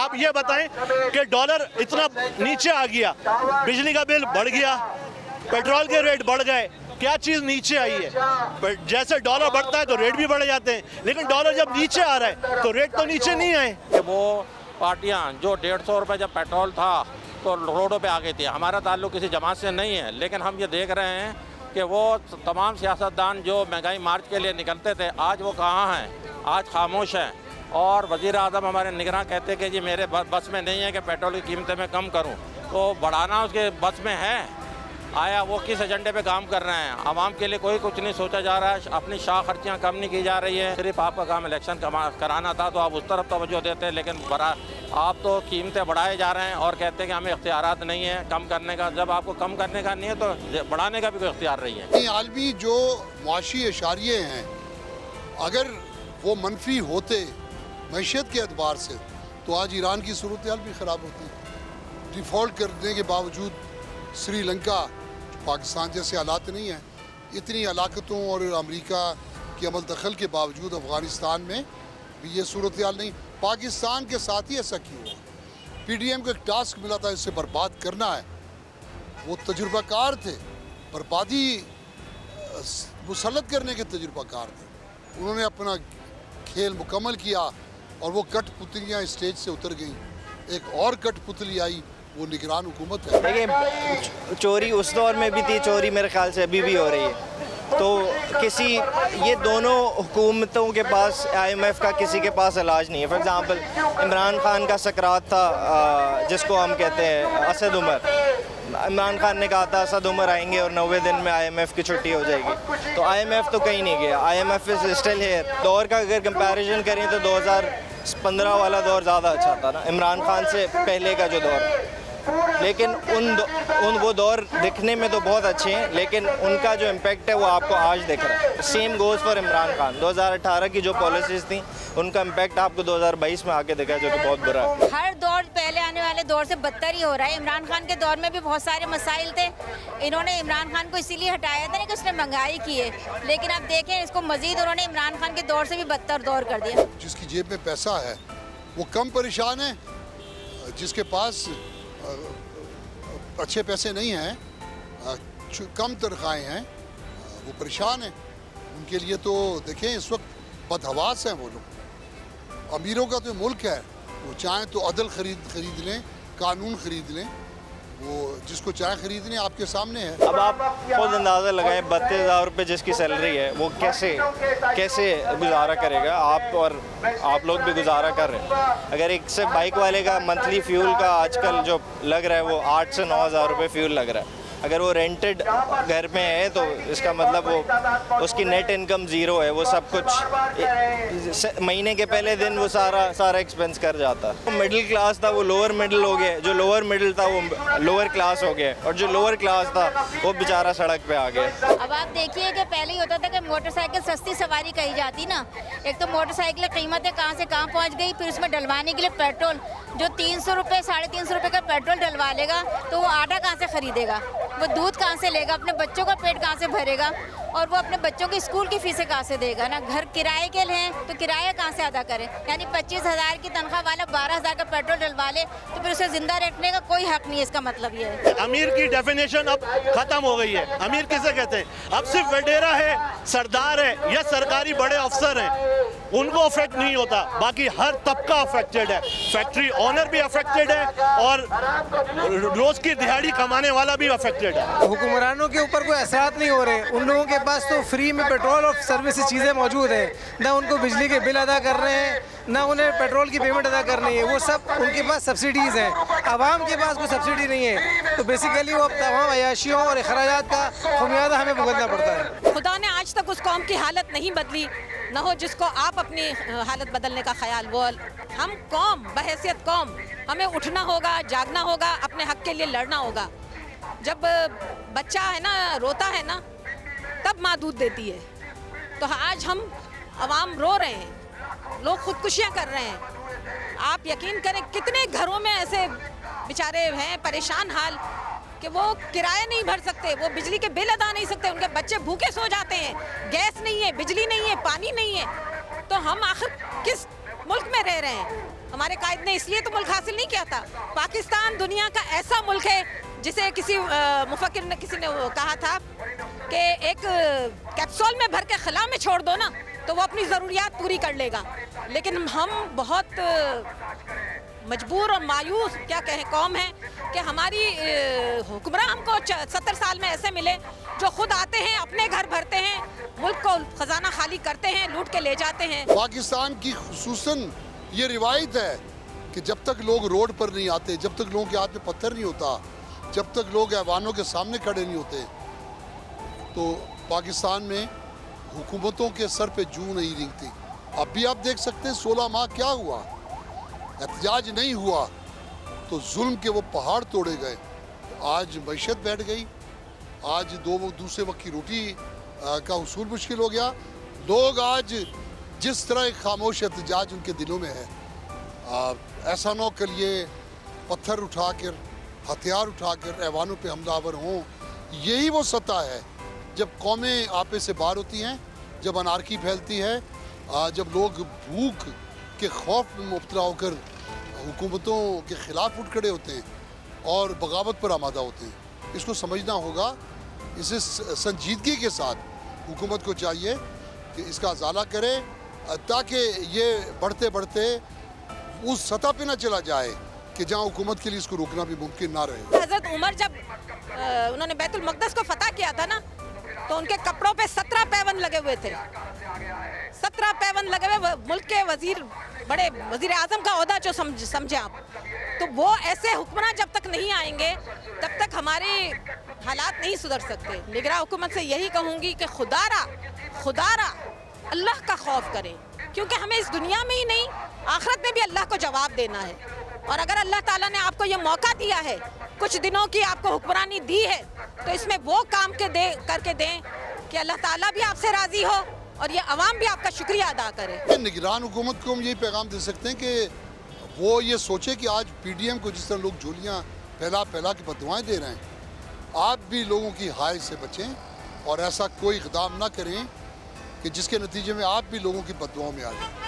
आप ये बताएं कि डॉलर इतना नीचे आ गया, बिजली का बिल बढ़ गया, पेट्रोल के रेट बढ़ गए, क्या चीज़ नीचे आई है? जैसे डॉलर बढ़ता है तो रेट भी बढ़ जाते हैं, लेकिन डॉलर जब नीचे आ रहा है तो रेट तो नीचे नहीं आए। वो पार्टियां जो 150 रुपये जब पेट्रोल था तो रोडों पे आ गई थी। हमारा ताल्लुक किसी जमात से नहीं है, लेकिन हम ये देख रहे हैं कि वो तमाम सियासतदान जो महंगाई मार्च के लिए निकलते थे, आज वो कहाँ हैं? आज खामोश हैं। और वज़ीर आज़म हमारे निगरान कहते हैं कि जी मेरे बस में नहीं है कि पेट्रोल की कीमतें मैं कम करूँ, तो बढ़ाना उसके बस में है। आया वो किस एजेंडे पे काम कर रहे हैं? आवाम के लिए कोई कुछ नहीं सोचा जा रहा है, अपनी शाह खर्चियाँ कम नहीं की जा रही है। सिर्फ आपका काम इलेक्शन कराना था तो आप उस तरफ तवज्जो देते हैं, लेकिन आप तो कीमतें बढ़ाए जा रहे हैं और कहते हैं कि हमें इख्तियारात नहीं है कम करने का। जब आपको कम करने का नहीं है तो बढ़ाने का भी कोई इख्तियार नहीं है। आलमी जो मुआशी इशारिये हैं, अगर वो मनफी होते मैशियत के एतबार से, तो आज ईरान की सूरत हाल भी ख़राब होती। डिफ़ॉल्ट करने के बावजूद श्रीलंका पाकिस्तान जैसे हालात नहीं हैं, इतनी हलाकतों और अमेरिका की अमल दखल के बावजूद अफ़गानिस्तान में भी ये सूरत हाल नहीं। पाकिस्तान के साथ ही ऐसा क्यों हुआ? PDM को एक टास्क मिला था इसे बर्बाद करना है, वो तजुर्बाकार थे, बर्बादी मुसल्लत करने के तजुर्बाकार थे। उन्होंने अपना खेल मुकम्मल किया और वो कठपुतलियाँ स्टेज से उतर गईं। एक और कठपुतली आई, वो निगरान हुकूमत है। देखिए, चोरी उस दौर में भी थी, चोरी मेरे ख्याल से अभी भी हो रही है। तो ये दोनों हुकूमतों के पास, IMF का किसी के पास इलाज नहीं है। फॉर एग्ज़ाम्पल इमरान खान का सकरात था, जिसको हम कहते हैं असद उमर। इमरान खान ने कहा था असद उमर आएंगे और 90 दिन में IMF की छुट्टी हो जाएगी, तो IMF तो कहीं नहीं गया। IMF is still here. दौर का अगर कंपैरिजन करें तो 2015 वाला दौर ज़्यादा अच्छा था ना, इमरान खान से पहले का जो दौर। लेकिन वो दौर दिखने में तो बहुत अच्छे हैं, लेकिन उनका जो इम्पैक्ट है वो आपको आज दिख रहा है। Same goes for Imran Khan. 2018 की जो पॉलिसीज़ थी उनका इम्पैक्ट आपको 2022 में आके दिखा, जो कि बहुत बुरा है। हर दौर पहले आने वाले दौर से बदतर ही हो रहा है। इमरान खान के दौर में भी बहुत सारे मसाइल थे, इन्होंने इमरान खान को इसीलिए हटाया था ना कि उसने महंगाई की है, लेकिन अब देखें इसको मजीद उन्होंने इमरान खान के दौर से भी बदतर दौर कर दिया। जिसकी जेब में पैसा है वो कम परेशान है, जिसके पास अच्छे पैसे नहीं हैं, कम तनख्वाहें हैं, वो परेशान हैं। उनके लिए तो देखें इस वक्त बदहवास हैं वो लोग। अमीरों का तो मुल्क है, वो चाहें तो अदल खरीद लें, कानून खरीद लें, वो जिसको चाहे खरीद लें, आपके सामने है। अब आप खुद अंदाज़ा लगाएं, 32,000 रुपये जिसकी सैलरी है वो कैसे गुजारा करेगा। आप लोग भी गुजारा कर रहे हैं। अगर एक से बाइक वाले का मंथली फ्यूल का आजकल जो लग रहा है वो 8 से 9,000 रुपये फ्यूल लग रहा है। अगर वो रेंटेड घर में है तो इसका मतलब वो उसकी नेट इनकम ज़ीरो है। वो सब कुछ महीने के पहले दिन वो सारा एक्सपेंस कर जाता है। मिडिल क्लास था वो लोअर मिडिल हो गया, जो लोअर मिडिल था वो लोअर क्लास हो गया, और जो लोअर क्लास था वो बेचारा सड़क पे आ गया। अब आप देखिए कि पहले ही होता था कि मोटरसाइकिल सस्ती सवारी कही जाती ना। एक तो मोटरसाइकिल कीमतें कहाँ से कहाँ पहुँच गई, फिर उसमें डलवाने के लिए पेट्रोल, जो 300 रुपये 350 रुपये का पेट्रोल डलवा लेगा तो वो आटा कहाँ से खरीदेगा, वो दूध कहाँ से लेगा, अपने बच्चों का पेट कहाँ से भरेगा, और वो अपने बच्चों की स्कूल की फीसें कहाँ से देगा ना। घर किराए के लिए तो किराया कहाँ से अदा करे। यानी 25,000 की तनख्वाह वाला 12,000 का पेट्रोल डलवा ले तो फिर उसे जिंदा रखने का कोई हक नहीं है। इसका मतलब ये है अमीर की डेफिनेशन अब खत्म हो गई है। अमीर किसे कहते हैं? अब सिर्फ वडेरा है, सरदार है या सरकारी बड़े अफसर हैं, उनको अफेक्ट नहीं होता, बाकी हर तबका अफेक्टेड है। फैक्ट्री ऑनर भी अफेक्टेड है और रोज की दिहाड़ी कमाने वाला भी अफेक्टेड है। हुक्मरानों के ऊपर कोई असरात नहीं हो रहे। उन लोगों के पास तो फ्री में पेट्रोल और सर्विस चीज़ें मौजूद है, ना उनको बिजली के बिल अदा कर रहे हैं, ना उन्हें पेट्रोल की पेमेंट अदा करनी है। वो सब उनके पास सब्सिडीज़ हैं, आवाम के पास कोई सब्सिडी नहीं है। तो बेसिकली वो तमाम अयाशियों और अखराजात का खमियाजा हमें भुगतना पड़ता है। खुदा ने आज तक उस कौम की हालत नहीं बदली, न हो जिसको आप अपनी हालत बदलने का ख्याल। वो हम कौम बहैसियत कौम, हमें उठना होगा, जागना होगा, अपने हक के लिए लड़ना होगा। जब बच्चा है ना रोता है ना तब माँ दूध देती है। तो आज हम अवाम रो रहे हैं, लोग खुदकुशियाँ कर रहे हैं। आप यकीन करें कितने घरों में ऐसे बेचारे हैं परेशान हाल कि वो किराया नहीं भर सकते, वो बिजली के बिल अदा नहीं सकते, उनके बच्चे भूखे सो जाते हैं, गैस नहीं है, बिजली नहीं है, पानी नहीं है। तो हम आखिर किस मुल्क में रह रहे हैं? हमारे कायद ने इसलिए तो मुल्क हासिल नहीं किया था। पाकिस्तान दुनिया का ऐसा मुल्क है जिसे किसी मुफक्किर ने किसी ने कहा था कि एक कैप्सूल में भर के खला में छोड़ दो ना तो वो अपनी ज़रूरियात पूरी कर लेगा। लेकिन हम बहुत मजबूर और मायूस क्या कहें कौम है कि हमारी हुक्मरान हमको 70 साल में ऐसे मिले जो खुद आते हैं, अपने घर भरते हैं, मुल्क को खजाना खाली करते हैं, लूट के ले जाते हैं। पाकिस्तान की खुसूसन ये रिवायत है कि जब तक लोग रोड पर नहीं आते, जब तक लोगों के हाथ में पत्थर नहीं होता, जब तक लोग ऐवानों के सामने खड़े नहीं होते, तो पाकिस्तान में हुकूमतों के सर पे जूं नहीं रेंगती। अब भी आप देख सकते हैं 16 माह क्या हुआ, एहतजाज नहीं हुआ तो जुल्म के वो पहाड़ तोड़े गए। आज मैशत बैठ गई, आज दूसरे वक्त की रोटी का उसूल मुश्किल हो गया। लोग आज जिस तरह एक खामोश एहतजाज उनके दिलों में है, ऐसा न के लिए पत्थर उठाकर, हथियार उठाकर ऐवानों पे हमलावर हों, यही वो सत्ता है जब कौमें आपे से बाहर होती हैं, जब अनारकी फैलती है, जब लोग भूख के खौफ में मुब्तला होकर हुकूमतों के ख़िलाफ़ उठ खड़े होते हैं और बगावत पर आमादा होते हैं। इसको समझना होगा, इसे संजीदगी के साथ हुकूमत को चाहिए कि इसका अजाला करे ताकि ये बढ़ते बढ़ते उस सतह पे ना चला जाए कि जहाँ हुकूमत के लिए इसको रोकना भी मुमकिन ना रहे। हज़रत उमर जब उन्होंने बैतुल मक़दस को फतह किया था ना, तो उनके कपड़ों पे 17 पैबंद लगे हुए थे। 17 पैबंद लगे हुए, मुल्क के बड़े वज़ीर आज़म का ओहदा जो समझे आप, तो वो ऐसे हुक्मरान जब तक नहीं आएंगे तब तक हमारे हालात नहीं सुधर सकते। निगरान हुकूमत से यही कहूँगी कि खुदारा अल्लाह का खौफ करें, क्योंकि हमें इस दुनिया में ही नहीं आखिरत में भी अल्लाह को जवाब देना है। और अगर अल्लाह ताला ने आपको ये मौका दिया है, कुछ दिनों की आपको हुक्मरानी दी है, तो इसमें वो काम करके दें कि अल्लाह ताला भी आपसे राज़ी हो और ये अवाम भी आपका शुक्रिया अदा करे। निगरान हुकूमत को हम यही पैगाम दे सकते हैं कि वो ये सोचे कि आज PDM को जिस तरह लोग झोलियाँ फैला के बददुआएं दे रहे हैं, आप भी लोगों की हाय से बचें और ऐसा कोई इक़दाम ना करें कि जिसके नतीजे में आप भी लोगों की बददुआओं में आ जाएं।